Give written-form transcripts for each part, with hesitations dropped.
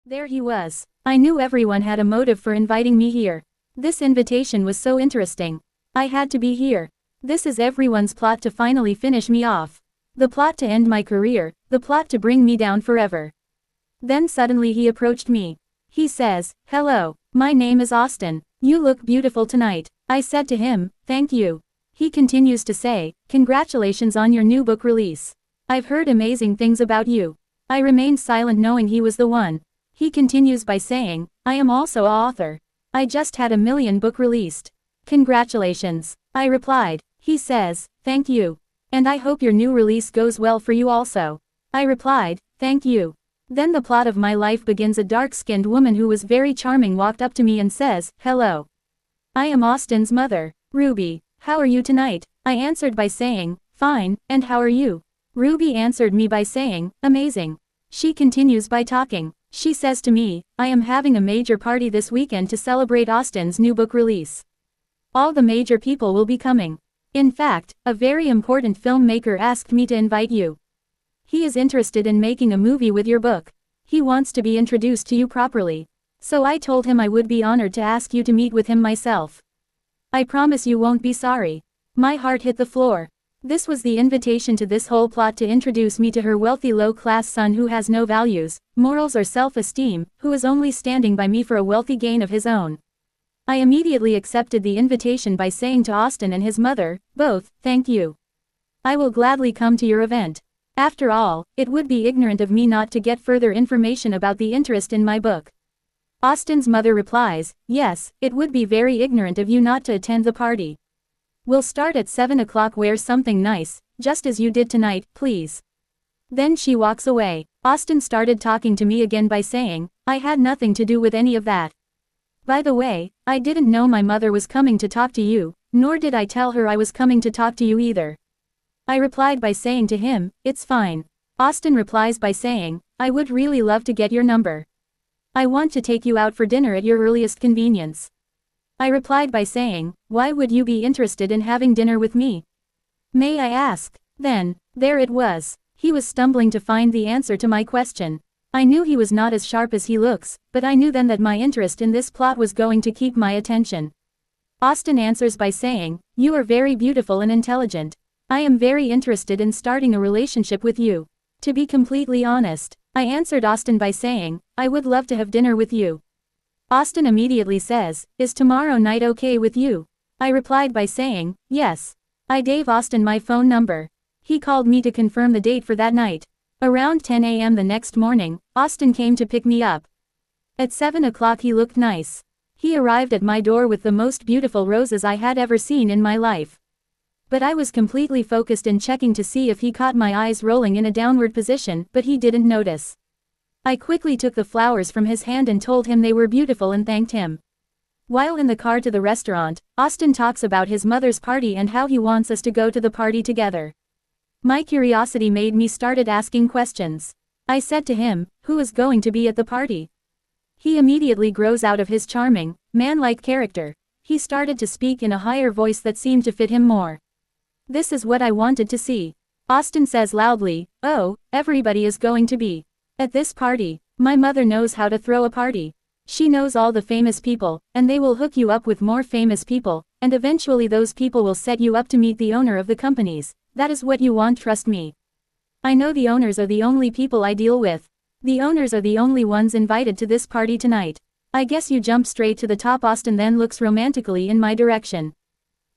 There he was. I knew everyone had a motive for inviting me here. This invitation was so interesting. I had to be here. This is everyone's plot to finally finish me off. The plot to end my career, the plot to bring me down forever. Then suddenly he approached me. He says, "Hello, my name is Austin. You look beautiful tonight." I said to him, "Thank you." He continues to say, "Congratulations on your new book release. I've heard amazing things about you." I remained silent knowing he was the one. He continues by saying, "I am also an author. I just had a million book released. Congratulations." I replied. He says, "Thank you. And I hope your new release goes well for you also." I replied, "Thank you." Then the plot of my life begins. A dark-skinned woman who was very charming walked up to me and says, "Hello. I am Austin's mother, Ruby. How are you tonight?" I answered by saying, "Fine, and how are you?" Ruby answered me by saying, "Amazing." She continues by talking. She says to me, "I am having a major party this weekend to celebrate Austin's new book release. All the major people will be coming. In fact, a very important filmmaker asked me to invite you. He is interested in making a movie with your book. He wants to be introduced to you properly. So I told him I would be honored to ask you to meet with him myself. I promise you won't be sorry." My heart hit the floor. This was the invitation to this whole plot to introduce me to her wealthy low-class son who has no values, morals or self-esteem, who is only standing by me for a wealthy gain of his own. I immediately accepted the invitation by saying to Austin and his mother, both, "Thank you. I will gladly come to your event. After all, it would be ignorant of me not to get further information about the interest in my book." Austin's mother replies, "Yes, it would be very ignorant of you not to attend the party. We'll start at 7 o'clock. Wear something nice, just as you did tonight, please." Then she walks away. Austin started talking to me again by saying, "I had nothing to do with any of that. By the way, I didn't know my mother was coming to talk to you, nor did I tell her I was coming to talk to you either." I replied by saying to him, "It's fine." Austin replies by saying, "I would really love to get your number. I want to take you out for dinner at your earliest convenience." I replied by saying, "Why would you be interested in having dinner with me? May I ask?" Then, there it was. He was stumbling to find the answer to my question. I knew he was not as sharp as he looks, but I knew then that my interest in this plot was going to keep my attention. Austin answers by saying, "You are very beautiful and intelligent. I am very interested in starting a relationship with you. To be completely honest," I answered Austin by saying, "I would love to have dinner with you." Austin immediately says, "Is tomorrow night okay with you?" I replied by saying, "Yes." I gave Austin my phone number. He called me to confirm the date for that night. Around 10 a.m. the next morning, Austin came to pick me up. At 7 o'clock he looked nice. He arrived at my door with the most beautiful roses I had ever seen in my life. But I was completely focused in checking to see if he caught my eyes rolling in a downward position, but he didn't notice. I quickly took the flowers from his hand and told him they were beautiful and thanked him. While in the car to the restaurant, Austin talks about his mother's party and how he wants us to go to the party together. My curiosity made me started asking questions. I said to him, "Who is going to be at the party?" He immediately grows out of his charming, man-like character. He started to speak in a higher voice that seemed to fit him more. This is what I wanted to see. Austin says loudly, "Oh, everybody is going to be at this party. My mother knows how to throw a party. She knows all the famous people, and they will hook you up with more famous people, and eventually those people will set you up to meet the owner of the companies. That is what you want, trust me. I know the owners are the only people I deal with. The owners are the only ones invited to this party tonight. I guess you jumped straight to the top." Austin then looks romantically in my direction.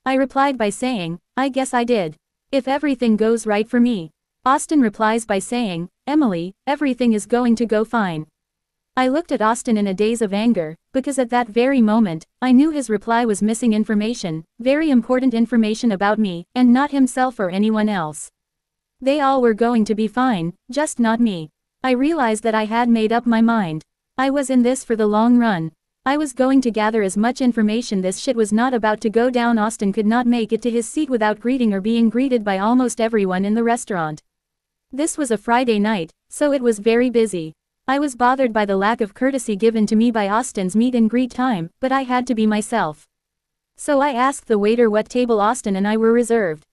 I replied by saying, "I guess I did. If everything goes right for me." Austin replies by saying, "Emily, everything is going to go fine." I looked at Austin in a daze of anger, because at that very moment, I knew his reply was missing information, very important information about me, and not himself or anyone else. They all were going to be fine, just not me. I realized that I had made up my mind. I was in this for the long run. I was going to gather as much information. This shit was not about to go down. Austin could not make it to his seat without greeting or being greeted by almost everyone in the restaurant. This was a Friday night, so it was very busy. I was bothered by the lack of courtesy given to me by Austin's meet and greet time, but I had to be myself. So I asked the waiter what table Austin and I were reserved.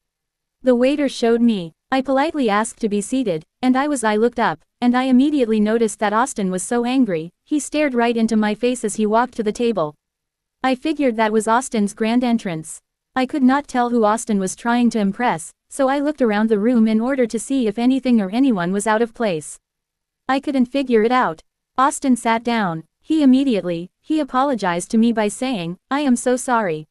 The waiter showed me. I politely asked to be seated, and I looked up, and I immediately noticed that Austin was so angry, he stared right into my face as he walked to the table. I figured that was Austin's grand entrance. I could not tell who Austin was trying to impress, so I looked around the room in order to see if anything or anyone was out of place. I couldn't figure it out. Austin sat down. He apologized to me by saying, "I am so sorry.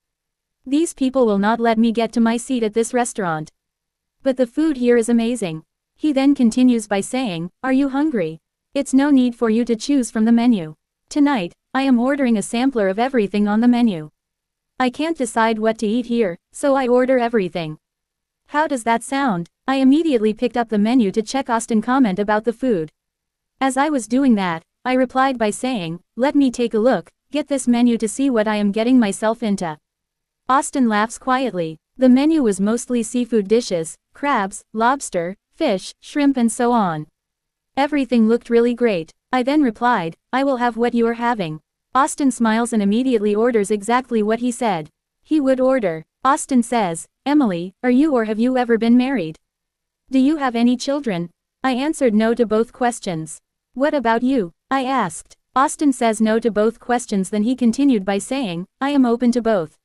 These people will not let me get to my seat at this restaurant. But the food here is amazing." He then continues by saying, "Are you hungry? It's no need for you to choose from the menu. Tonight, I am ordering a sampler of everything on the menu. I can't decide what to eat here, so I order everything." How does that sound? I immediately picked up the menu to check Austin's comment about the food. As I was doing that, I replied by saying, "Let me take a look, get this menu to see what I am getting myself into." Austin laughs quietly. The menu was mostly seafood dishes, crabs, lobster, fish, shrimp and so on. Everything looked really great. I then replied, "I will have what you are having." Austin smiles and immediately orders exactly what he said he would order. Austin says, "Emily, are you or have you ever been married? Do you have any children?" I answered no to both questions. "What about you?" I asked. Austin says no to both questions, then he continued by saying, "I am open to both."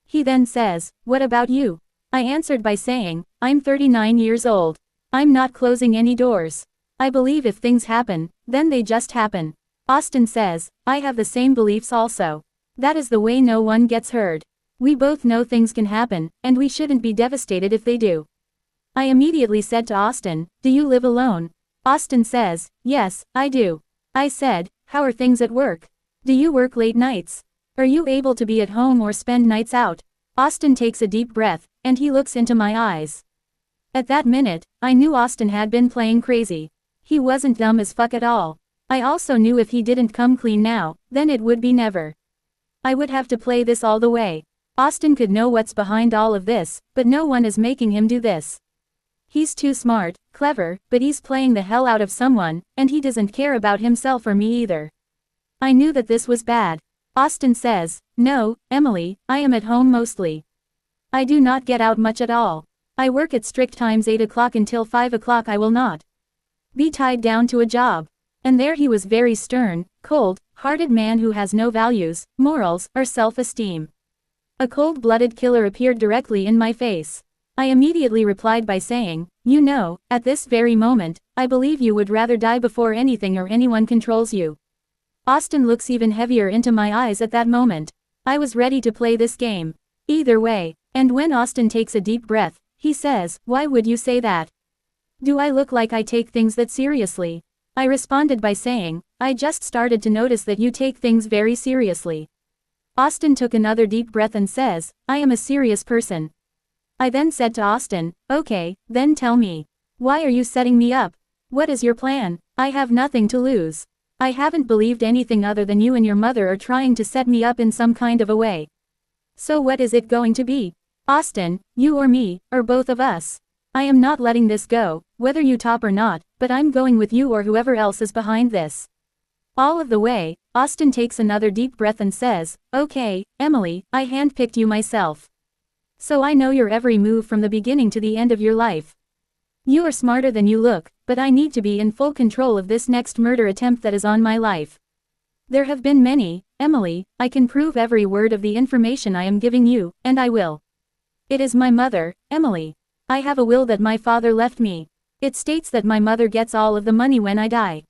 He then says, "What about you?" I answered by saying, "I'm 39 years old. I'm not closing any doors. I believe if things happen, then they just happen." Austin says, "I have the same beliefs also. That is the way no one gets hurt. We both know things can happen, and we shouldn't be devastated if they do." I immediately said to Austin, "Do you live alone?" Austin says, "Yes, I do." I said, "How are things at work? Do you work late nights? Are you able to be at home or spend nights out?" Austin takes a deep breath, and he looks into my eyes. At that minute, I knew Austin had been playing crazy. He wasn't dumb as fuck at all. I also knew if he didn't come clean now, then it would be never. I would have to play this all the way. Austin could know what's behind all of this, but no one is making him do this. He's too smart, clever, but he's playing the hell out of someone, and he doesn't care about himself or me either. I knew that this was bad. Austin says, "No, Emily, I am at home mostly. I do not get out much at all. I work at strict times 8 o'clock until 5 o'clock. I will not be tied down to a job." And there he was, very stern, cold-hearted man who has no values, morals, or self-esteem. A cold-blooded killer appeared directly in my face. I immediately replied by saying, "You know, at this very moment, I believe you would rather die before anything or anyone controls you." Austin looks even heavier into my eyes at that moment. I was ready to play this game. Either way. And when Austin takes a deep breath, he says, "Why would you say that? Do I look like I take things that seriously?" I responded by saying, "I just started to notice that you take things very seriously." Austin took another deep breath and says, "I am a serious person." I then said to Austin, "Okay, then tell me. Why are you setting me up? What is your plan? I have nothing to lose. I haven't believed anything other than you and your mother are trying to set me up in some kind of a way. So what is it going to be? Austin, you or me, or both of us? I am not letting this go, whether you top or not, but I'm going with you or whoever else is behind this." All of the way, Austin takes another deep breath and says, "Okay, Emily, I handpicked you myself. So I know your every move from the beginning to the end of your life. You are smarter than you look, but I need to be in full control of this next murder attempt that is on my life. There have been many, Emily, I can prove every word of the information I am giving you, and I will. It is my mother, Emily. I have a will that my father left me. It states that my mother gets all of the money when I die.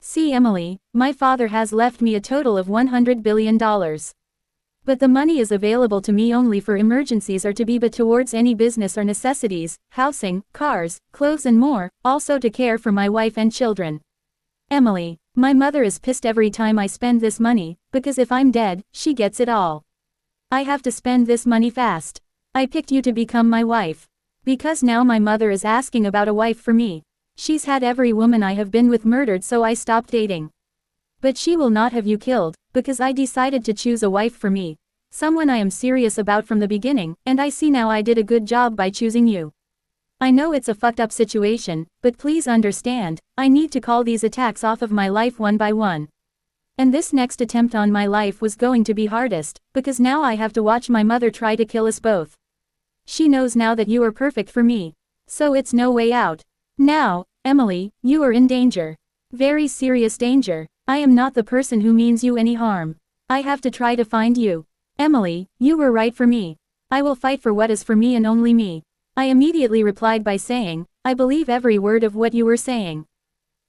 See, Emily, my father has left me a total of $100 billion. But the money is available to me only for emergencies or to be but towards any business or necessities, housing, cars, clothes and more, also to care for my wife and children. Emily, my mother is pissed every time I spend this money, because if I'm dead, she gets it all. I have to spend this money fast. I picked you to become my wife. Because now my mother is asking about a wife for me. She's had every woman I have been with murdered, so I stopped dating. But she will not have you killed, because I decided to choose a wife for me. Someone I am serious about from the beginning, and I see now I did a good job by choosing you. I know it's a fucked up situation, but please understand, I need to call these attacks off of my life one by one. And this next attempt on my life was going to be hardest, because now I have to watch my mother try to kill us both. She knows now that you are perfect for me. So it's no way out. Now, Emily, you are in danger. Very serious danger. I am not the person who means you any harm. I have to try to find you. Emily, you were right for me. I will fight for what is for me and only me. I immediately replied by saying, I believe every word of what you were saying.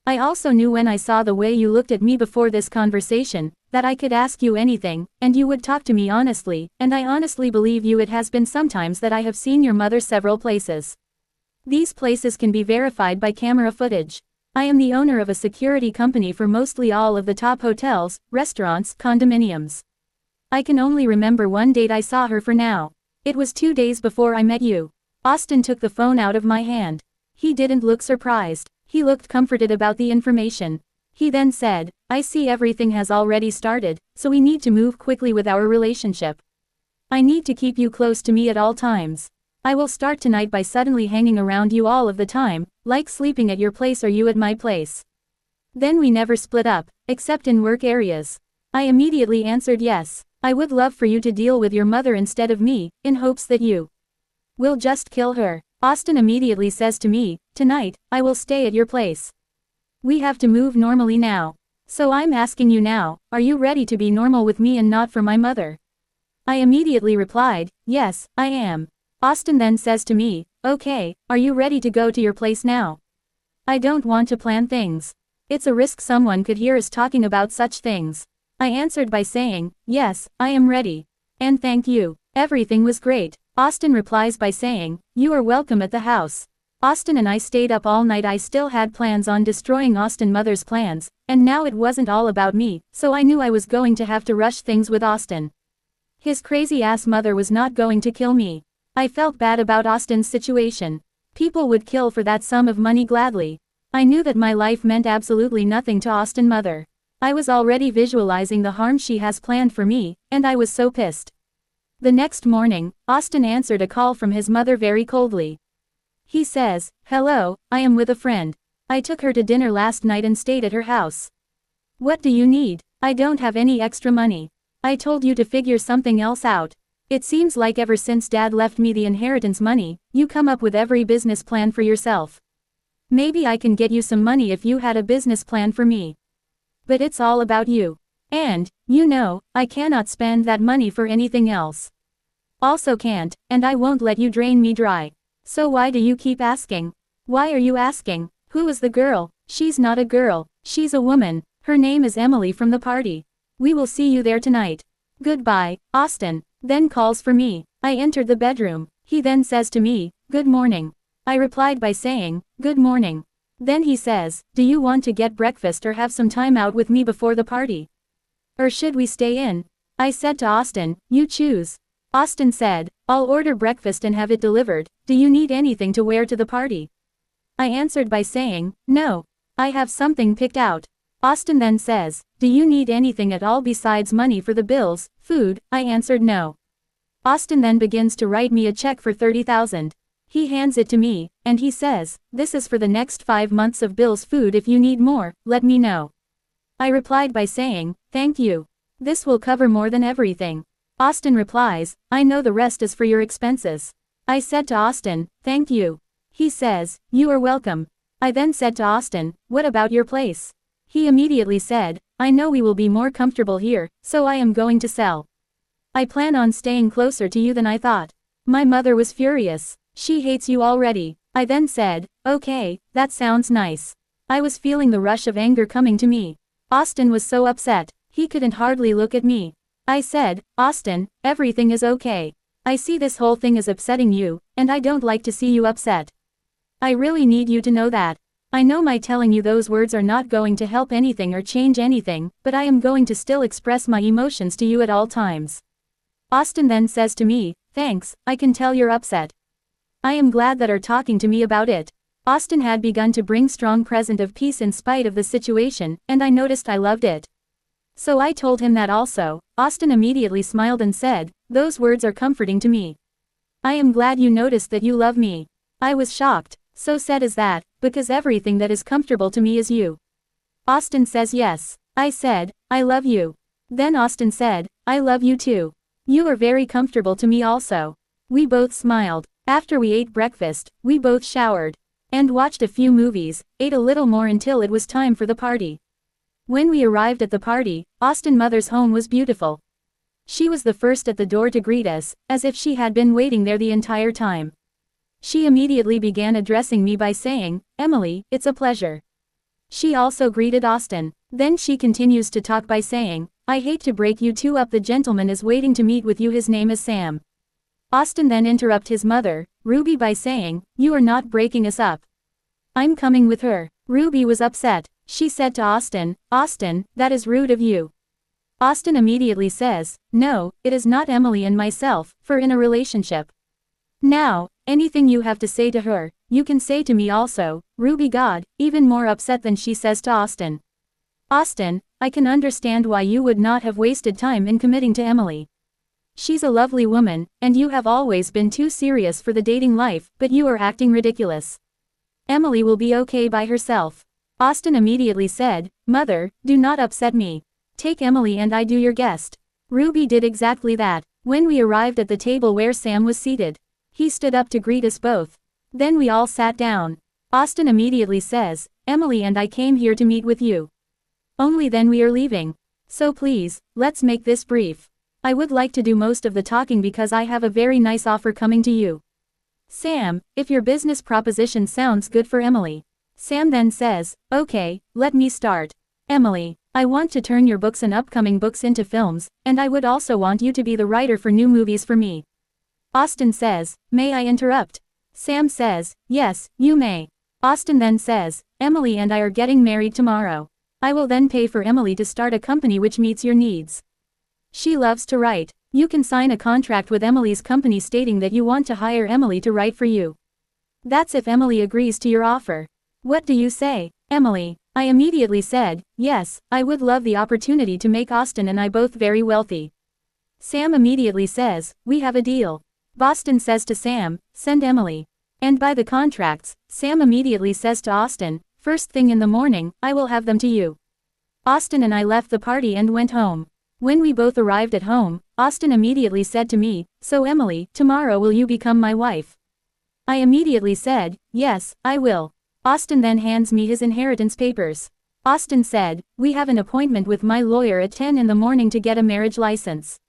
I also knew when I saw the way you looked at me before this conversation, that I could ask you anything, and you would talk to me honestly, and I honestly believe you. It has been sometimes that I have seen your mother several places. These places can be verified by camera footage. I am the owner of a security company for mostly all of the top hotels, restaurants, condominiums. I can only remember one date I saw her for now. It was 2 days before I met you. Austin took the phone out of my hand. He didn't look surprised. He looked comforted about the information. He then said, I see everything has already started, so we need to move quickly with our relationship. I need to keep you close to me at all times. I will start tonight by suddenly hanging around you all of the time, like sleeping at your place or you at my place. Then we never split up, except in work areas. I immediately answered yes. I would love for you to deal with your mother instead of me, in hopes that you will just kill her. Austin immediately says to me, tonight, I will stay at your place. We have to move normally now. So I'm asking you now, are you ready to be normal with me and not for my mother? I immediately replied, yes, I am. Austin then says to me, okay, are you ready to go to your place now? I don't want to plan things. It's a risk someone could hear us talking about such things. I answered by saying, yes, I am ready. And thank you. Everything was great. Austin replies by saying, you are welcome at the house. Austin and I stayed up all night. I still had plans on destroying Austin's mother's plans, and now it wasn't all about me, so I knew I was going to have to rush things with Austin. His crazy ass mother was not going to kill me. I felt bad about Austin's situation. People would kill for that sum of money gladly. I knew that my life meant absolutely nothing to Austin's mother. I was already visualizing the harm she has planned for me, and I was so pissed. The next morning, Austin answered a call from his mother very coldly. He says, hello, I am with a friend. I took her to dinner last night and stayed at her house. What do you need? I don't have any extra money. I told you to figure something else out. It seems like ever since Dad left me the inheritance money, you come up with every business plan for yourself. Maybe I can get you some money if you had a business plan for me. But it's all about you. And, you know, I cannot spend that money for anything else. Also can't, and I won't let you drain me dry. So why do you keep asking? Why are you asking? Who is the girl? She's not a girl, she's a woman. Her name is Emily from the party. We will see you there tonight. Goodbye, Austin. Then calls for me. I entered the bedroom. He then says to me, good morning. I replied by saying, good morning. Then he says, do you want to get breakfast or have some time out with me before the party? Or should we stay in? I said to Austin, you choose. Austin said, I'll order breakfast and have it delivered. Do you need anything to wear to the party? I answered by saying, no. I have something picked out. Austin then says, do you need anything at all besides money for the bills, food? I answered no. Austin then begins to write me a check for $30,000. He hands it to me, and he says, this is for the next 5 months of bills, food. If you need more, let me know. I replied by saying, thank you. This will cover more than everything. Austin replies, I know the rest is for your expenses. I said to Austin, thank you. He says, you are welcome. I then said to Austin, what about your place? He immediately said, I know we will be more comfortable here, so I am going to sell. I plan on staying closer to you than I thought. My mother was furious. She hates you already. I then said, okay, that sounds nice. I was feeling the rush of anger coming to me. Austin was so upset, he couldn't hardly look at me. I said, Austin, everything is okay. I see this whole thing is upsetting you, and I don't like to see you upset. I really need you to know that. I know my telling you those words are not going to help anything or change anything, but I am going to still express my emotions to you at all times. Austin then says to me, thanks, I can tell you're upset. I am glad that are talking to me about it. Austin had begun to bring strong presence of peace in spite of the situation, and I noticed I loved it. So I told him that also. Austin immediately smiled and said, those words are comforting to me. I am glad you noticed that you love me. I was shocked. So sad is that, because everything that is comfortable to me is you. Austin says yes. I said, I love you. Then Austin said, I love you too. You are very comfortable to me also. We both smiled. After we ate breakfast, we both showered. And watched a few movies, ate a little more until it was time for the party. When we arrived at the party, Austin's mother's home was beautiful. She was the first at the door to greet us, as if she had been waiting there the entire time. She immediately began addressing me by saying, "Emily, it's a pleasure." She also greeted Austin. Then she continues to talk by saying, "I hate to break you two up, the gentleman is waiting to meet with you, his name is Sam." Austin then interrupted his mother, Ruby, by saying, "You are not breaking us up. I'm coming with her." Ruby was upset. She said to Austin, "Austin, that is rude of you." Austin immediately says, "No, it is not Emily and myself, for in a relationship. Now, anything you have to say to her, you can say to me also." Ruby got even more upset than she says to Austin, "Austin, I can understand why you would not have wasted time in committing to Emily. She's a lovely woman, and you have always been too serious for the dating life, but you are acting ridiculous. Emily will be okay by herself." Austin immediately said, "Mother, do not upset me. Take Emily and I do your guest." Ruby did exactly that. When we arrived at the table where Sam was seated, he stood up to greet us both. Then we all sat down. Austin immediately says, "Emily and I came here to meet with you. Only then we are leaving. So please, let's make this brief. I would like to do most of the talking because I have a very nice offer coming to you. Sam, if your business proposition sounds good for Emily." Sam then says, "Okay, let me start. Emily, I want to turn your books and upcoming books into films, and I would also want you to be the writer for new movies for me." Austin says, "May I interrupt?" Sam says, "Yes, you may." Austin then says, "Emily and I are getting married tomorrow. I will then pay for Emily to start a company which meets your needs. She loves to write. You can sign a contract with Emily's company stating that you want to hire Emily to write for you. That's if Emily agrees to your offer. What do you say, Emily?" I immediately said, "Yes, I would love the opportunity to make Austin and I both very wealthy." Sam immediately says, "We have a deal." Austin says to Sam, "Send Emily. And buy the contracts." Sam immediately says to Austin, "First thing in the morning, I will have them to you." Austin and I left the party and went home. When we both arrived at home, Austin immediately said to me, "So Emily, tomorrow will you become my wife?" I immediately said, "Yes, I will." Austin then hands me his inheritance papers. Austin said, "We have an appointment with my lawyer at 10 in the morning to get a marriage license.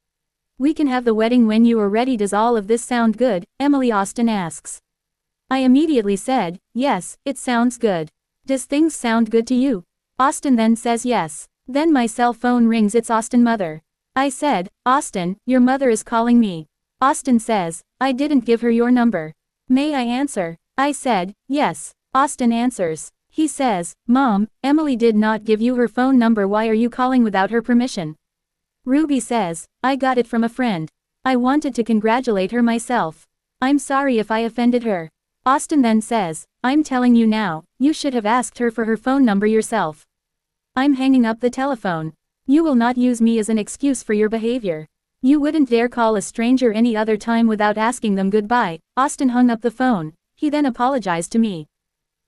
We can have the wedding when you are ready. Does all of this sound good, Emily?" Austin asks. I immediately said, "Yes, it sounds good. Does things sound good to you?" Austin then says yes. Then my cell phone rings. It's Austin's mother. I said, "Austin, your mother is calling me." Austin says, "I didn't give her your number. May I answer?" I said, "Yes." Austin answers. He says, "Mom, Emily did not give you her phone number. Why are you calling without her permission?" Ruby says, "I got it from a friend. I wanted to congratulate her myself. I'm sorry if I offended her." Austin then says, "I'm telling you now, you should have asked her for her phone number yourself." I'm hanging up the telephone. You will not use me as an excuse for your behavior. You wouldn't dare call a stranger any other time without asking them goodbye. Austin hung up the phone. He then apologized to me.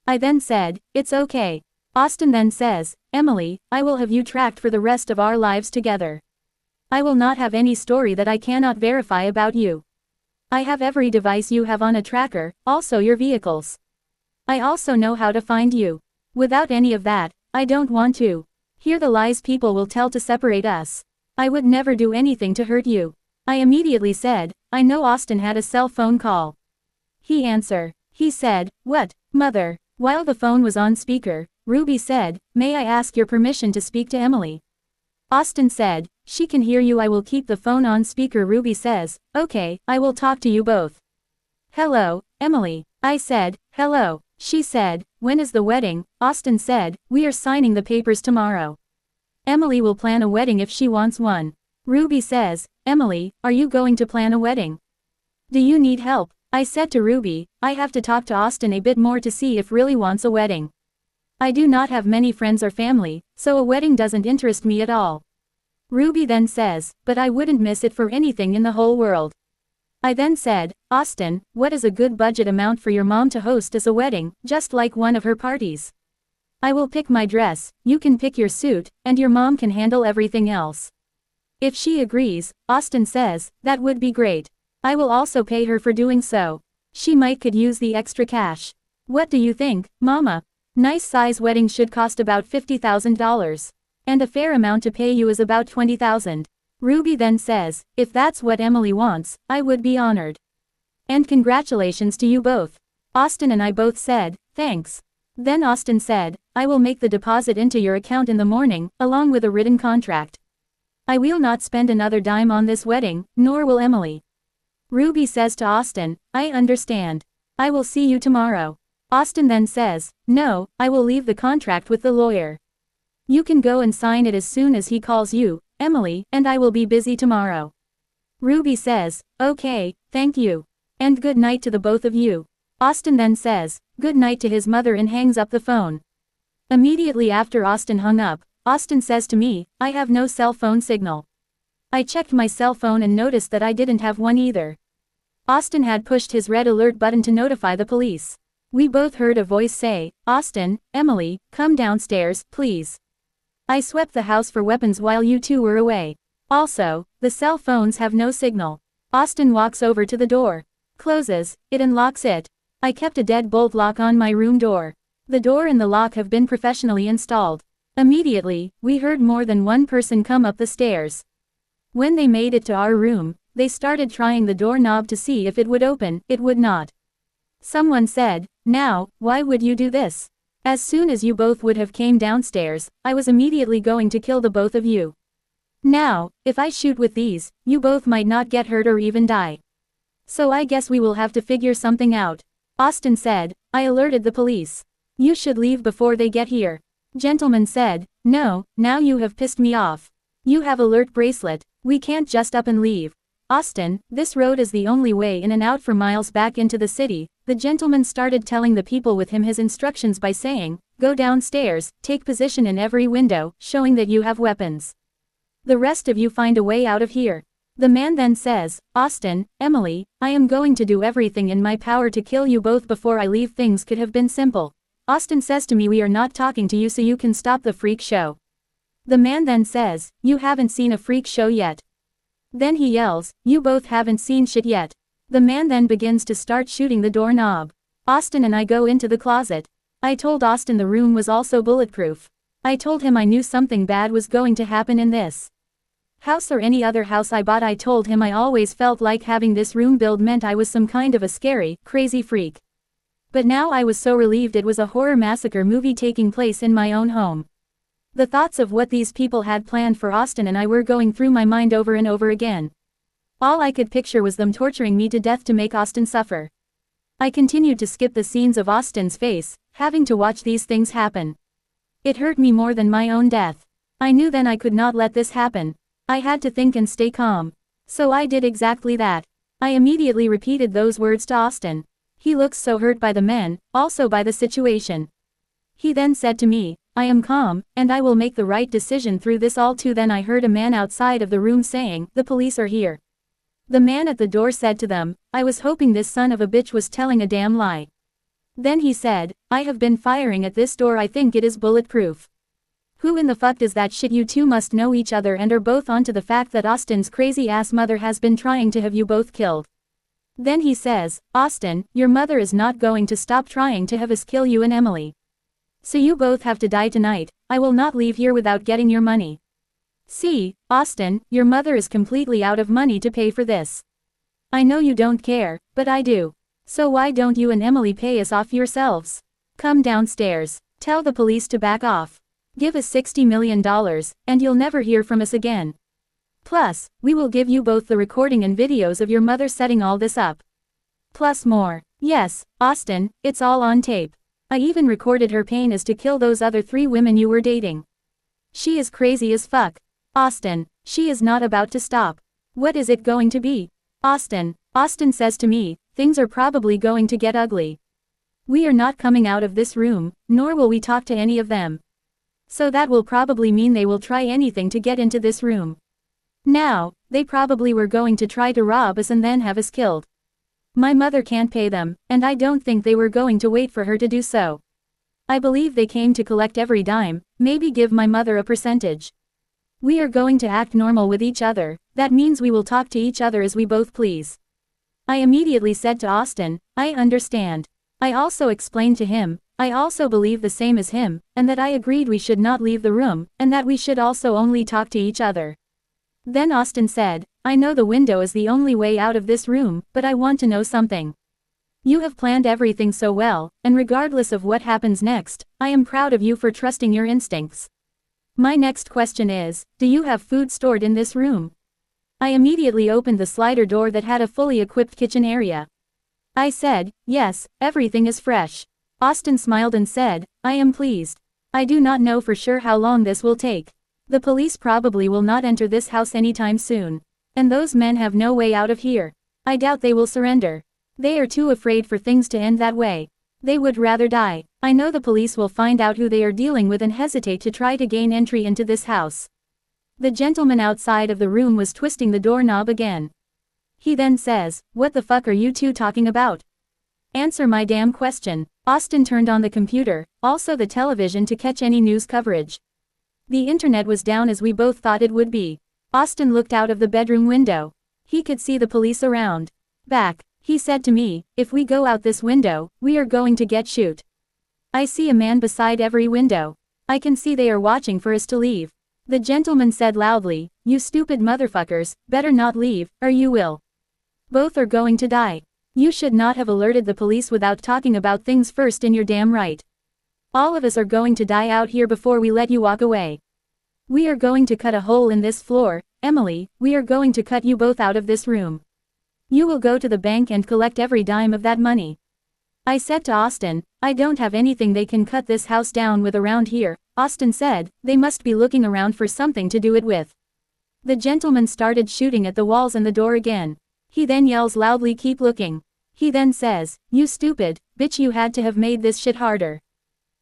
I then said, "It's okay." Austin then says, "Emily, I will have you tracked for the rest of our lives together. I will not have any story that I cannot verify about you. I have every device you have on a tracker, also your vehicles. I also know how to find you. Without any of that, I don't want to hear the lies people will tell to separate us. I would never do anything to hurt you." I immediately said, "I know." Austin had a cell phone call. He answered. He said, "What, mother?" While the phone was on speaker, Ruby said, "May I ask your permission to speak to Emily?" Austin said, "She can hear you. I will keep the phone on speaker." Ruby says, "Okay, I will talk to you both." "Hello, Emily." I said, "Hello." She said, "When is the wedding?" Austin said, "We are signing the papers tomorrow. Emily will plan a wedding if she wants one." Ruby says, "Emily, are you going to plan a wedding? Do you need help?" I said to Ruby, "I have to talk to Austin a bit more to see if really wants a wedding. I do not have many friends or family, so a wedding doesn't interest me at all." Ruby then says, "But I wouldn't miss it for anything in the whole world." I then said, "Austin, what is a good budget amount for your mom to host as a wedding, just like one of her parties? I will pick my dress, you can pick your suit, and your mom can handle everything else." If she agrees, Austin says, "That would be great. I will also pay her for doing so." She might could use the extra cash. What do you think, Mama? Nice size wedding should cost about $50,000. And a fair amount to pay you is about $20,000. Ruby then says, if that's what Emily wants, I would be honored. And congratulations to you both. Austin and I both said, thanks. Then Austin said, I will make the deposit into your account in the morning, along with a written contract. I will not spend another dime on this wedding, nor will Emily. Ruby says to Austin, I understand. I will see you tomorrow. Austin then says, no, I will leave the contract with the lawyer. You can go and sign it as soon as he calls you, Emily, and I will be busy tomorrow. Ruby says, okay, thank you. And good night to the both of you. Austin then says, good night to his mother and hangs up the phone. Immediately after Austin hung up, Austin says to me, I have no cell phone signal. I checked my cell phone and noticed that I didn't have one either. Austin had pushed his red alert button to notify the police. We both heard a voice say, Austin, Emily, come downstairs, please. I swept the house for weapons while you two were away. Also, the cell phones have no signal. Austin walks over to the door, closes it and locks it. I kept a deadbolt lock on my room door. The door and the lock have been professionally installed. Immediately, we heard more than one person come up the stairs. When they made it to our room, they started trying the doorknob to see if it would open. It would not. Someone said, now, why would you do this? As soon as you both would have came downstairs, I was immediately going to kill the both of you. Now, if I shoot with these, you both might not get hurt or even die. So I guess we will have to figure something out. Austin said, I alerted the police. You should leave before they get here. Gentleman said, no, now you have pissed me off. You have alert bracelet. We can't just up and leave. Austin, this road is the only way in and out for miles back into the city. The gentleman started telling the people with him his instructions by saying, go downstairs, take position in every window, showing that you have weapons. The rest of you find a way out of here. The man then says, Austin, Emily, I am going to do everything in my power to kill you both before I leave. Things could have been simple. Austin says to me, we are not talking to you so you can stop the freak show. The man then says, you haven't seen a freak show yet. Then he yells, you both haven't seen shit yet. The man then begins to start shooting the doorknob. Austin and I go into the closet. I told Austin the room was also bulletproof. I told him I knew something bad was going to happen in this house or any other house I bought. I told him I always felt like having this room built meant I was some kind of a scary, crazy freak. But now I was so relieved it was a horror massacre movie taking place in my own home. The thoughts of what these people had planned for Austin and I were going through my mind over and over again. All I could picture was them torturing me to death to make Austin suffer. I continued to skip the scenes of Austin's face, having to watch these things happen. It hurt me more than my own death. I knew then I could not let this happen. I had to think and stay calm. So I did exactly that. I immediately repeated those words to Austin. He looks so hurt by the men, also by the situation. He then said to me, I am calm, and I will make the right decision through this all too. Then I heard a man outside of the room saying, the police are here. The man at the door said to them, I was hoping this son of a bitch was telling a damn lie. Then he said, I have been firing at this door. I think it is bulletproof. Who in the fuck does that shit? You two must know each other and are both onto the fact that Austin's crazy ass mother has been trying to have you both killed. Then he says, Austin, your mother is not going to stop trying to have us kill you and Emily. So you both have to die tonight. I will not leave here without getting your money. See, Austin, your mother is completely out of money to pay for this. I know you don't care, but I do. So why don't you and Emily pay us off yourselves? Come downstairs. Tell the police to back off. Give us $60 million, and you'll never hear from us again. Plus, we will give you both the recording and videos of your mother setting all this up. Plus more. Yes, Austin, it's all on tape. I even recorded her pain as to kill those other 3 women you were dating. She is crazy as fuck. Austin, she is not about to stop. What is it going to be? Austin says to me, things are probably going to get ugly. We are not coming out of this room, nor will we talk to any of them. So that will probably mean they will try anything to get into this room. Now, they probably were going to try to rob us and then have us killed. My mother can't pay them, and I don't think they were going to wait for her to do so. I believe they came to collect every dime, maybe give my mother a percentage. We are going to act normal with each other. That means we will talk to each other as we both please. I immediately said to Austin, I understand. I also explained to him, I also believe the same as him, and that I agreed we should not leave the room, and that we should also only talk to each other. Then Austin said, I know the window is the only way out of this room, but I want to know something. You have planned everything so well, and regardless of what happens next, I am proud of you for trusting your instincts. My next question is, do you have food stored in this room? I immediately opened the slider door that had a fully equipped kitchen area. I said, yes, everything is fresh. Austin smiled and said, I am pleased. I do not know for sure how long this will take. The police probably will not enter this house anytime soon. And those men have no way out of here. I doubt they will surrender. They are too afraid for things to end that way. They would rather die. I know the police will find out who they are dealing with and hesitate to try to gain entry into this house. The gentleman outside of the room was twisting the doorknob again. He then says, what the fuck are you two talking about? Answer my damn question. Austin turned on the computer, also the television to catch any news coverage. The internet was down as we both thought it would be. Austin looked out of the bedroom window. He could see the police around. Back. He said to me, if we go out this window, we are going to get shoot. I see a man beside every window. I can see they are watching for us to leave. The gentleman said loudly, you stupid motherfuckers, better not leave, or you will. Both are going to die. You should not have alerted the police without talking about things first in your damn right. All of us are going to die out here before we let you walk away. We are going to cut a hole in this floor, Emily, we are going to cut you both out of this room. You will go to the bank and collect every dime of that money. I said to Austin, I don't have anything they can cut this house down with around here. Austin said, they must be looking around for something to do it with. The gentleman started shooting at the walls and the door again. He then yells loudly, keep looking. He then says, you stupid bitch, you had to have made this shit harder.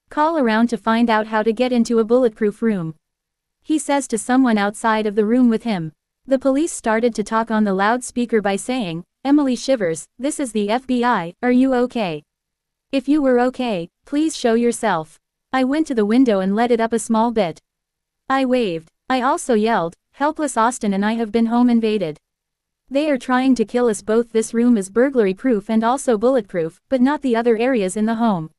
Call around to find out how to get into a bulletproof room. He says to someone outside of the room with him. The police started to talk on the loudspeaker by saying, Emily Shivers, this is the FBI, are you okay? If you were okay, please show yourself. I went to the window and let it up a small bit. I waved. I also yelled, helpless Austin and I have been home invaded. They are trying to kill us both. This room is burglary proof and also bulletproof, but not the other areas in the home.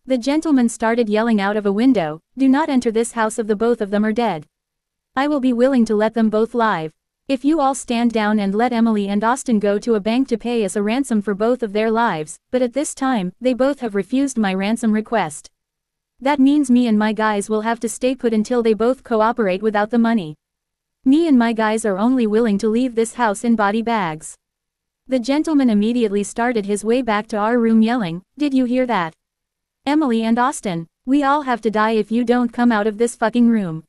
The gentleman started yelling out of a window, do not enter this house, of the both of them are dead. I will be willing to let them both live. If you all stand down and let Emily and Austin go to a bank to pay us a ransom for both of their lives, but at this time, they both have refused my ransom request. That means me and my guys will have to stay put until they both cooperate without the money. Me and my guys are only willing to leave this house in body bags. The gentleman immediately started his way back to our room yelling, did you hear that? Emily and Austin, we all have to die if you don't come out of this fucking room.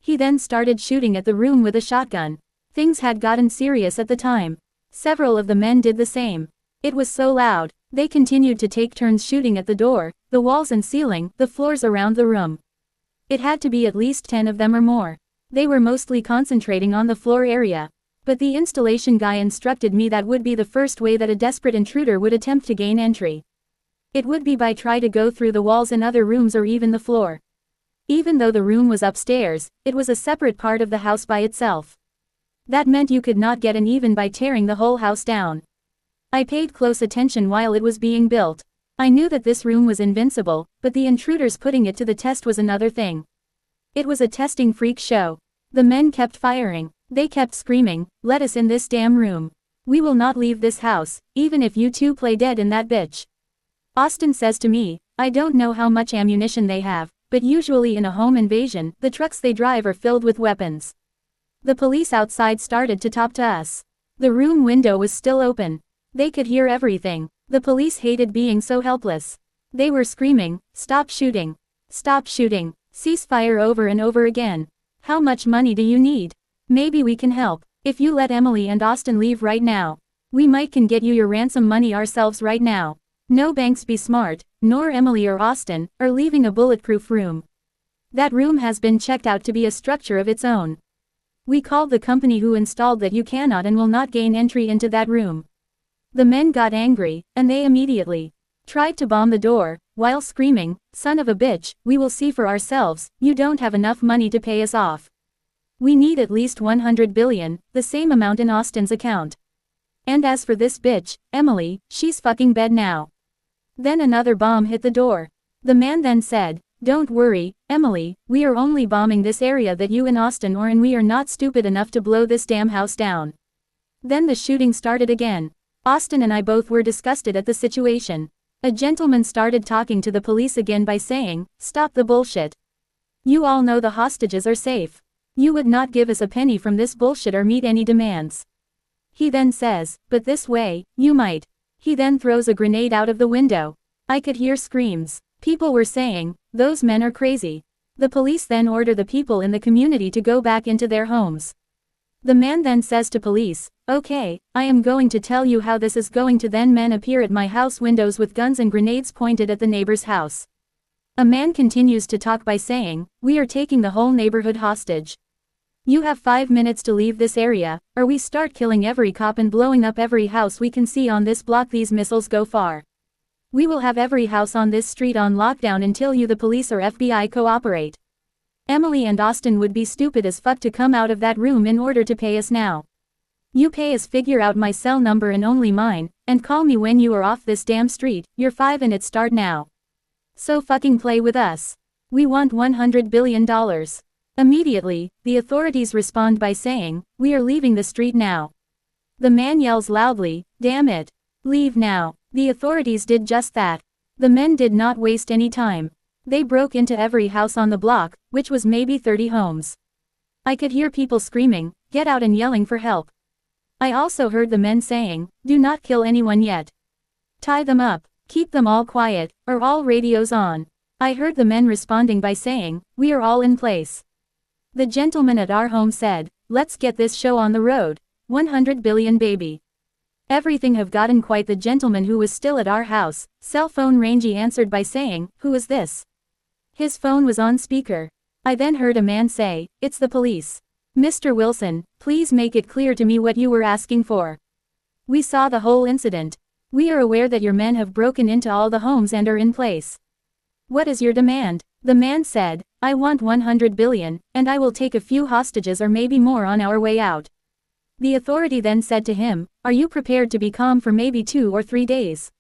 He then started shooting at the room with a shotgun. Things had gotten serious at the time. Several of the men did the same. It was so loud, they continued to take turns shooting at the door, the walls and ceiling, the floors around the room. It had to be at least 10 of them or more. They were mostly concentrating on the floor area. But the installation guy instructed me that would be the first way that a desperate intruder would attempt to gain entry. It would be by try to go through the walls in other rooms or even the floor. Even though the room was upstairs, it was a separate part of the house by itself. That meant you could not get in even by tearing the whole house down. I paid close attention while it was being built. I knew that this room was invincible, but the intruders putting it to the test was another thing. It was a testing freak show. The men kept firing. They kept screaming, let us in this damn room. We will not leave this house, even if you two play dead in that bitch. Austin says to me, I don't know how much ammunition they have, but usually in a home invasion, the trucks they drive are filled with weapons. The police outside started to talk to us. The room window was still open. They could hear everything. The police hated being so helpless. They were screaming, stop shooting. Stop shooting. Ceasefire over and over again. How much money do you need? Maybe we can help. If you let Emily and Austin leave right now, we might can get you your ransom money ourselves right now. No banks be smart, nor Emily or Austin, are leaving a bulletproof room. That room has been checked out to be a structure of its own. We called the company who installed that you cannot and will not gain entry into that room. The men got angry, and they immediately tried to bomb the door, while screaming, son of a bitch, we will see for ourselves, you don't have enough money to pay us off. We need at least 100 billion, the same amount in Austin's account. And as for this bitch, Emily, she's fucking dead now. Then another bomb hit the door. The man then said, "Don't worry, Emily, we are only bombing this area that you and Austin are in. We are not stupid enough to blow this damn house down." Then the shooting started again. Austin and I both were disgusted at the situation. A gentleman started talking to the police again by saying, "Stop the bullshit. You all know the hostages are safe. You would not give us a penny from this bullshit or meet any demands." He then says, "But this way, you might." He then throws a grenade out of the window. I could hear screams. People were saying, "Those men are crazy." The police then order the people in the community to go back into their homes. The man then says to police, "Okay, I am going to tell you how this is going to." Then men appear at my house windows with guns and grenades pointed at the neighbor's house. A man continues to talk by saying, "We are taking the whole neighborhood hostage. You have 5 minutes to leave this area, or we start killing every cop and blowing up every house we can see on this block. These missiles go far. We will have every house on this street on lockdown until you, the police or FBI, cooperate." Emily and Austin would be stupid as fuck to come out of that room in order to pay us now. "You pay us, figure out my cell number and only mine, and call me when you are off this damn street. You're 5 and it start now. So fucking play with us. We want $100 billion. Immediately, the authorities respond by saying, "We are leaving the street now." The man yells loudly, "Damn it. Leave now." The authorities did just that. The men did not waste any time. They broke into every house on the block, which was maybe 30 homes. I could hear people screaming, "Get out," and yelling for help. I also heard the men saying, "Do not kill anyone yet. Tie them up. Keep them all quiet, or all radios on." I heard the men responding by saying, "We are all in place." The gentleman at our home said, "Let's get this show on the road. 100 billion baby. Everything have gotten quiet." The gentleman who was still at our house, cell phone rangy, answered by saying, "Who is this?" His phone was on speaker. I then heard a man say, "It's the police. Mr. Wilson, please make it clear to me what you were asking for. We saw the whole incident. We are aware that your men have broken into all the homes and are in place. What is your demand?" The man said, "I want 100 billion, and I will take a few hostages or maybe more on our way out." The authority then said to him, "Are you prepared to be calm for maybe 2 or 3 days?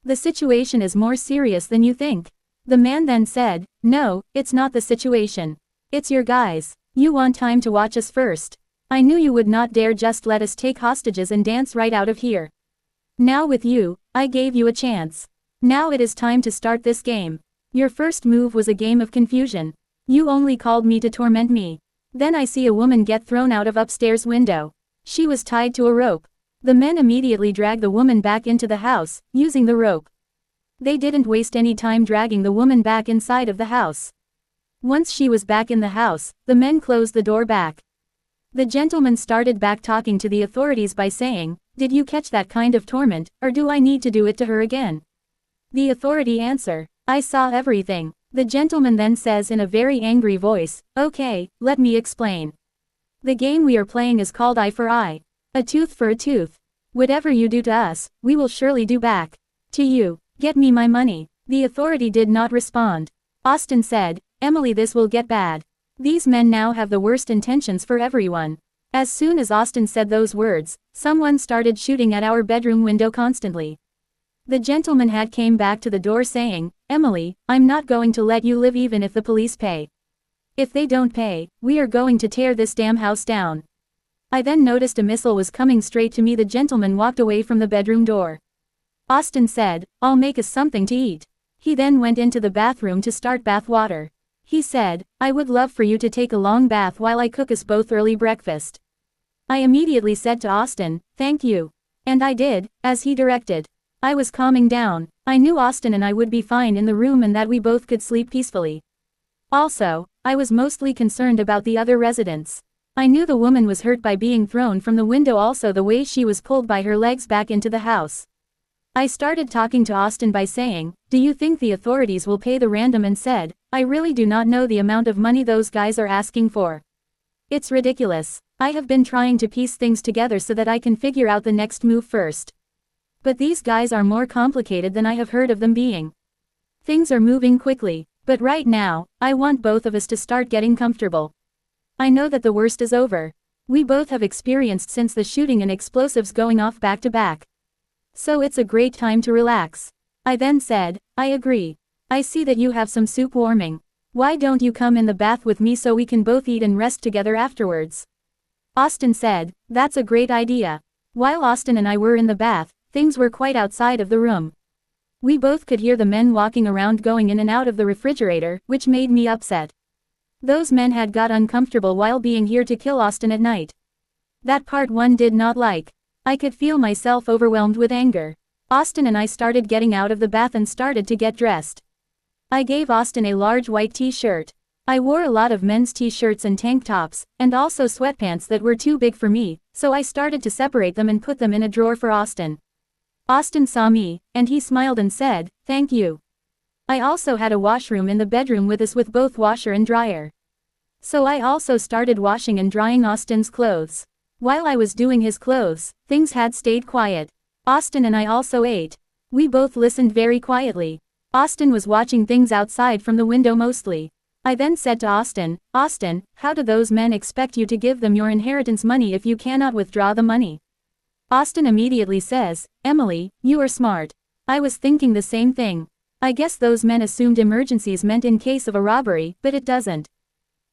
The situation is more serious than you think." The man then said, "No, it's not the situation. It's your guys. You want time to watch us first. I knew you would not dare just let us take hostages and dance right out of here. Now with you, I gave you a chance. Now it is time to start this game. Your first move was a game of confusion. You only called me to torment me. Then I see a woman get thrown out of upstairs window. She was tied to a rope. The men immediately dragged the woman back into the house, using the rope. They didn't waste any time dragging the woman back inside of the house. Once she was back in the house, the men closed the door back. The gentleman started back talking to the authorities by saying, "Did you catch that kind of torment, or do I need to do it to her again?" The authority answer, "I saw everything." The gentleman then says in a very angry voice, "Okay, let me explain. The game we are playing is called eye for eye. A tooth for a tooth. Whatever you do to us, we will surely do back to you. Get me my money." The authority did not respond. Austin said, "Emily, this will get bad. These men now have the worst intentions for everyone." As soon as Austin said those words, someone started shooting at our bedroom window constantly. The gentleman had came back to the door saying, "Emily, I'm not going to let you live even if the police pay. If they don't pay, we are going to tear this damn house down." I then noticed a missile was coming straight to me. The gentleman walked away from the bedroom door. Austin said, "I'll make us something to eat." He then went into the bathroom to start bath water. He said, "I would love for you to take a long bath while I cook us both early breakfast." I immediately said to Austin, "Thank you." And I did, as he directed. I was calming down. I knew Austin and I would be fine in the room and that we both could sleep peacefully. Also, I was mostly concerned about the other residents. I knew the woman was hurt by being thrown from the window, also the way she was pulled by her legs back into the house. I started talking to Austin by saying, "Do you think the authorities will pay the ransom?" and said, "I really do not know the amount of money those guys are asking for. It's ridiculous. I have been trying to piece things together so that I can figure out the next move first. But these guys are more complicated than I have heard of them being. Things are moving quickly, but right now, I want both of us to start getting comfortable. I know that the worst is over. We both have experienced since the shooting and explosives going off back to back. So it's a great time to relax. I then said, I agree. I see that you have some soup warming. Why don't you come in the bath with me so we can both eat and rest together afterwards? Austin said, that's a great idea. While Austin and I were in the bath, things were quite outside of the room. We both could hear the men walking around going in and out of the refrigerator, which made me upset. Those men had got uncomfortable while being here to kill Austin at night. That part one did not like. I could feel myself overwhelmed with anger. Austin and I started getting out of the bath and started to get dressed. I gave Austin a large white t-shirt. I wore a lot of men's t-shirts and tank tops, and also sweatpants that were too big for me, so I started to separate them and put them in a drawer for Austin. Austin saw me, and he smiled and said, thank you. I also had a washroom in the bedroom with us with both washer and dryer. So I also started washing and drying Austin's clothes. While I was doing his clothes, things had stayed quiet. Austin and I also ate. We both listened very quietly. Austin was watching things outside from the window mostly. I then said to Austin, Austin, how do those men expect you to give them your inheritance money if you cannot withdraw the money? Austin immediately says, Emily, you are smart. I was thinking the same thing. I guess those men assumed emergencies meant in case of a robbery, but it doesn't.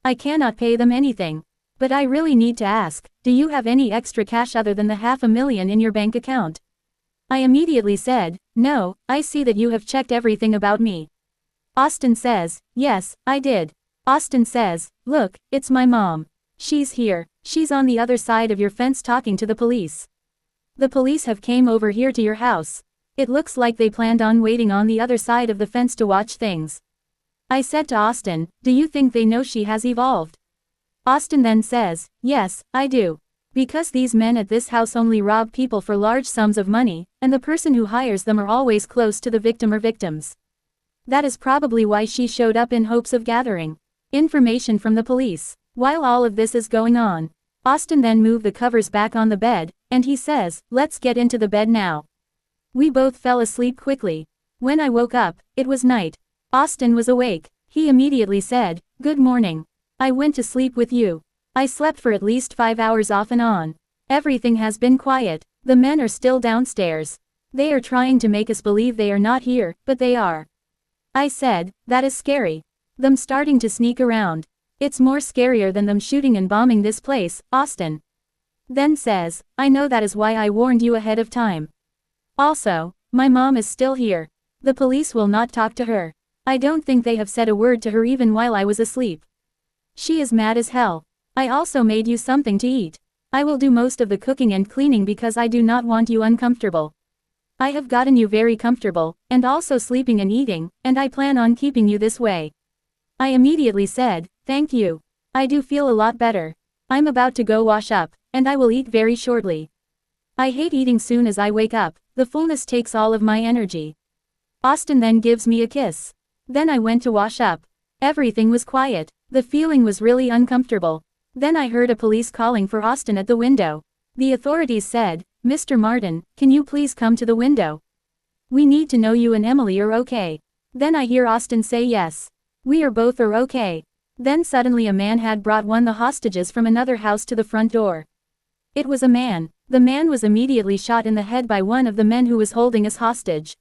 I cannot pay them anything. But I really need to ask, do you have any extra cash other than the $500,000 in your bank account? I immediately said, no, I see that you have checked everything about me. Austin says, yes, I did. Austin says, look, it's my mom. She's here, she's on the other side of your fence talking to the police. The police have came over here to your house. It looks like they planned on waiting on the other side of the fence to watch things. I said to Austin, do you think they know she has evolved? Austin then says, yes, I do. Because these men at this house only rob people for large sums of money, and the person who hires them are always close to the victim or victims. That is probably why she showed up in hopes of gathering information from the police. While all of this is going on, Austin then moved the covers back on the bed, and he says, let's get into the bed now. We both fell asleep quickly. When I woke up, it was night. Austin was awake. He immediately said, good morning. I went to sleep with you. I slept for at least 5 hours off and on. Everything has been quiet. The men are still downstairs. They are trying to make us believe they are not here, but they are. I said, that is scary. Them starting to sneak around. It's more scarier than them shooting and bombing this place, Austin. Then says, I know, that is why I warned you ahead of time. Also, my mom is still here. The police will not talk to her. I don't think they have said a word to her even while I was asleep. She is mad as hell. I also made you something to eat. I will do most of the cooking and cleaning because I do not want you uncomfortable. I have gotten you very comfortable, and also sleeping and eating, and I plan on keeping you this way. I immediately said, thank you. I do feel a lot better. I'm about to go wash up, and I will eat very shortly. I hate eating soon as I wake up, the fullness takes all of my energy. Austin then gives me a kiss. Then I went to wash up. Everything was quiet. The feeling was really uncomfortable. Then I heard a police calling for Austin at the window. The authorities said, Mr. Martin, can you please come to the window? We need to know you and Emily are okay. Then I hear Austin say yes. We are both are okay. Then suddenly a man had brought one the hostages from another house to the front door. It was a man. The man was immediately shot in the head by one of the men who was holding us hostage.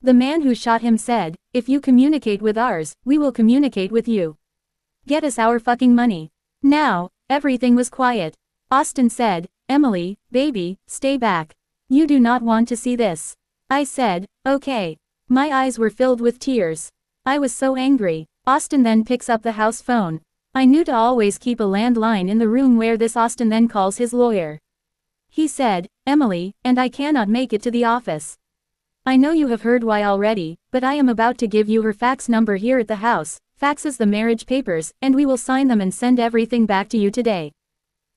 The man who shot him said, if you communicate with ours, we will communicate with you. Get us our fucking money. Now, everything was quiet. Austin said, Emily, baby, stay back. You do not want to see this. I said, okay. My eyes were filled with tears. I was so angry. Austin then picks up the house phone. I knew to always keep a landline in the room where this. Austin then calls his lawyer. He said, Emily, and I cannot make it to the office. I know you have heard why already, but I am about to give you her fax number here at the house, faxes the marriage papers, and we will sign them and send everything back to you today.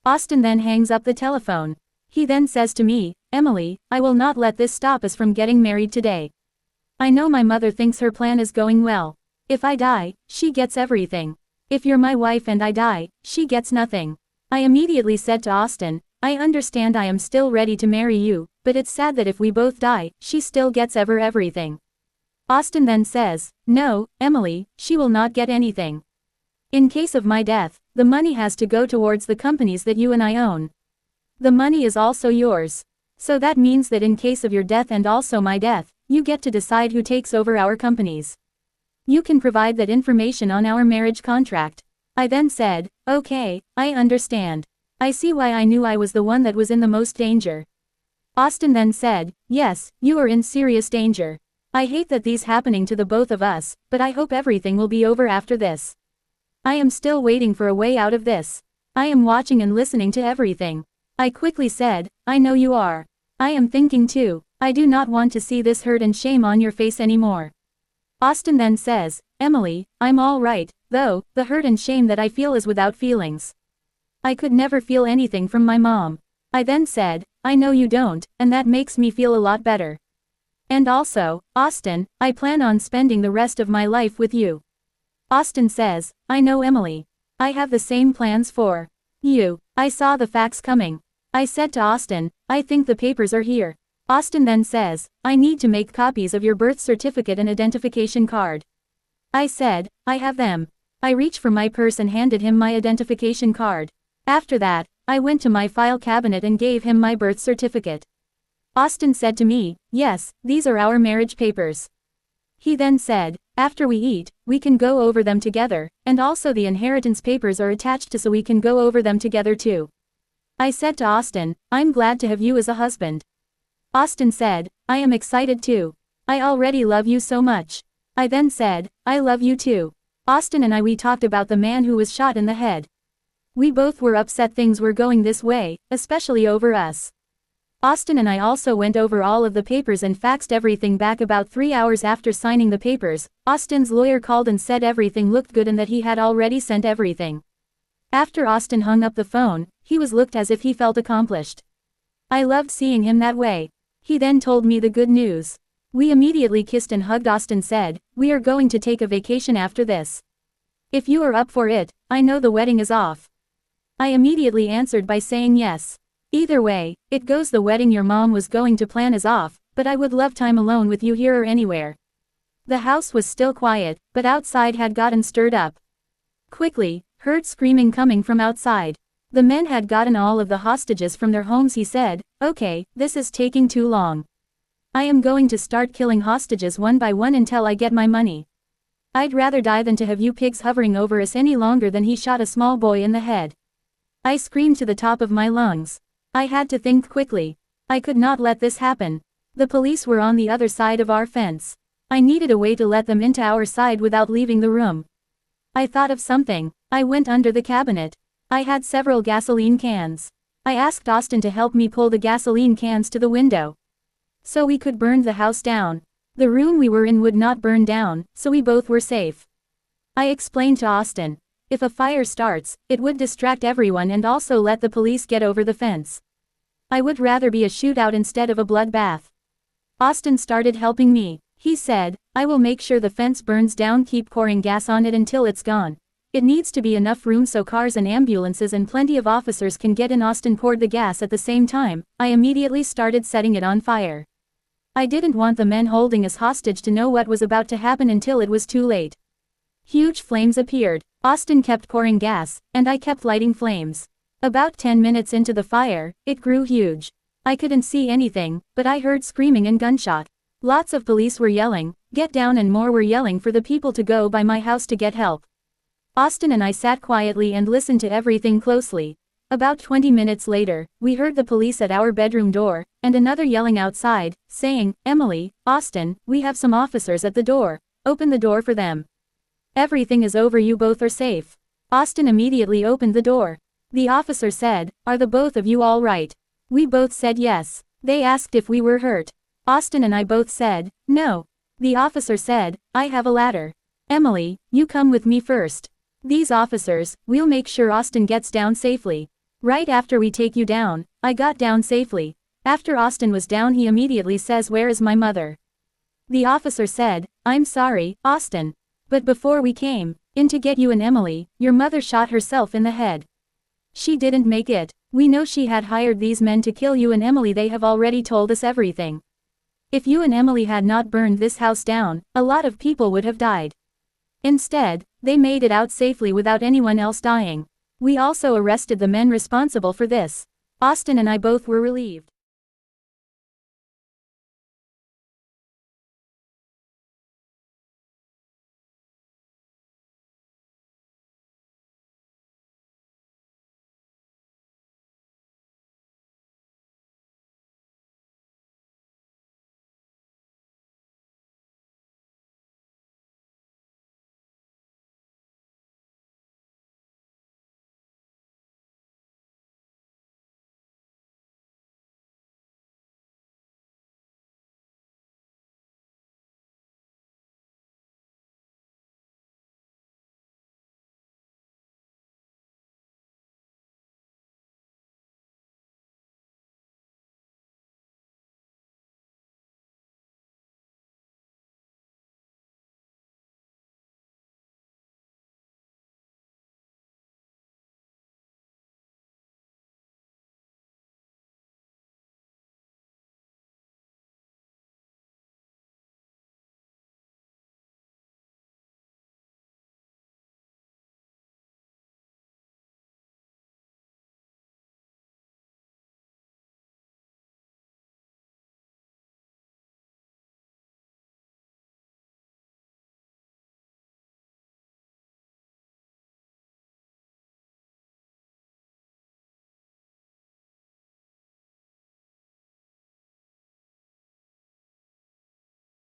Austin then hangs up the telephone. He then says to me, Emily, I will not let this stop us from getting married today. I know my mother thinks her plan is going well. If I die, she gets everything. If you're my wife and I die, she gets nothing. I immediately said to Austin, I understand I am still ready to marry you, but it's sad that if we both die, she still gets everything. Austin then says, no, Emily, she will not get anything. In case of my death, the money has to go towards the companies that you and I own. The money is also yours. So that means that in case of your death and also my death, you get to decide who takes over our companies. You can provide that information on our marriage contract. I then said, okay, I understand. I see why I knew I was the one that was in the most danger. Austin then said, yes, you are in serious danger. I hate that these happening to the both of us, but I hope everything will be over after this. I am still waiting for a way out of this. I am watching and listening to everything. I quickly said, I know you are. I am thinking too. I do not want to see this hurt and shame on your face anymore. Austin then says, Emily, I'm all right, though, the hurt and shame that I feel is without feelings. I could never feel anything from my mom. I then said, I know you don't, and that makes me feel a lot better. And also, Austin, I plan on spending the rest of my life with you. Austin says, I know Emily. I have the same plans for you. I saw the facts coming. I said to Austin, I think the papers are here. Austin then says, I need to make copies of your birth certificate and identification card. I said, I have them. I reached for my purse and handed him my identification card. After that, I went to my file cabinet and gave him my birth certificate. Austin said to me, yes, these are our marriage papers. He then said, after we eat, we can go over them together, and also the inheritance papers are attached to so we can go over them together too. I said to Austin, I'm glad to have you as a husband. Austin said, I am excited too. I already love you so much. I then said, I love you too. Austin and we talked about the man who was shot in the head. We both were upset things were going this way, especially over us. Austin and I also went over all of the papers and faxed everything back about 3 hours after signing the papers. Austin's lawyer called and said everything looked good and that he had already sent everything. After Austin hung up the phone, he was looked as if he felt accomplished. I loved seeing him that way. He then told me the good news. We immediately kissed and hugged. Austin said, we are going to take a vacation after this. If you are up for it, I know the wedding is off. I immediately answered by saying yes. Either way, it goes the wedding your mom was going to plan is off, but I would love time alone with you here or anywhere. The house was still quiet, but outside had gotten stirred up. Quickly, heard screaming coming from outside. The men had gotten all of the hostages from their homes. He said, okay, this is taking too long. I am going to start killing hostages one by one until I get my money. I'd rather die than to have you pigs hovering over us any longer. Than he shot a small boy in the head. I screamed to the top of my lungs. I had to think quickly. I could not let this happen. The police were on the other side of our fence. I needed a way to let them into our side without leaving the room. I thought of something. I went under the cabinet. I had several gasoline cans. I asked Austin to help me pull the gasoline cans to the window, so we could burn the house down. The room we were in would not burn down, so we both were safe. I explained to Austin, if a fire starts, it would distract everyone and also let the police get over the fence. I would rather be a shootout instead of a bloodbath. Austin started helping me. He said, I will make sure the fence burns down. Keep pouring gas on it until it's gone. It needs to be enough room so cars and ambulances and plenty of officers can get in. Austin poured the gas at the same time. I immediately started setting it on fire. I didn't want the men holding us hostage to know what was about to happen until it was too late. Huge flames appeared. Austin kept pouring gas, and I kept lighting flames. About 10 minutes into the fire, it grew huge. I couldn't see anything, but I heard screaming and gunshot. Lots of police were yelling, get down, and more were yelling for the people to go by my house to get help. Austin and I sat quietly and listened to everything closely. About 20 minutes later, we heard the police at our bedroom door, and another yelling outside, saying, Emily, Austin, we have some officers at the door. Open the door for them. Everything is over. You both are safe. Austin immediately opened the door. The officer said, are the both of you all right? We both said yes. They asked if we were hurt. Austin and I both said, no. The officer said, I have a ladder. Emily, you come with me first. These officers, we'll make sure Austin gets down safely. Right after we take you down, I got down safely. After Austin was down, he immediately says, where is my mother? The officer said, I'm sorry, Austin. But before we came in to get you and Emily, your mother shot herself in the head. She didn't make it. We know she had hired these men to kill you and Emily. They have already told us everything. If you and Emily had not burned this house down, a lot of people would have died. Instead, they made it out safely without anyone else dying. We also arrested the men responsible for this. Austin and I both were relieved.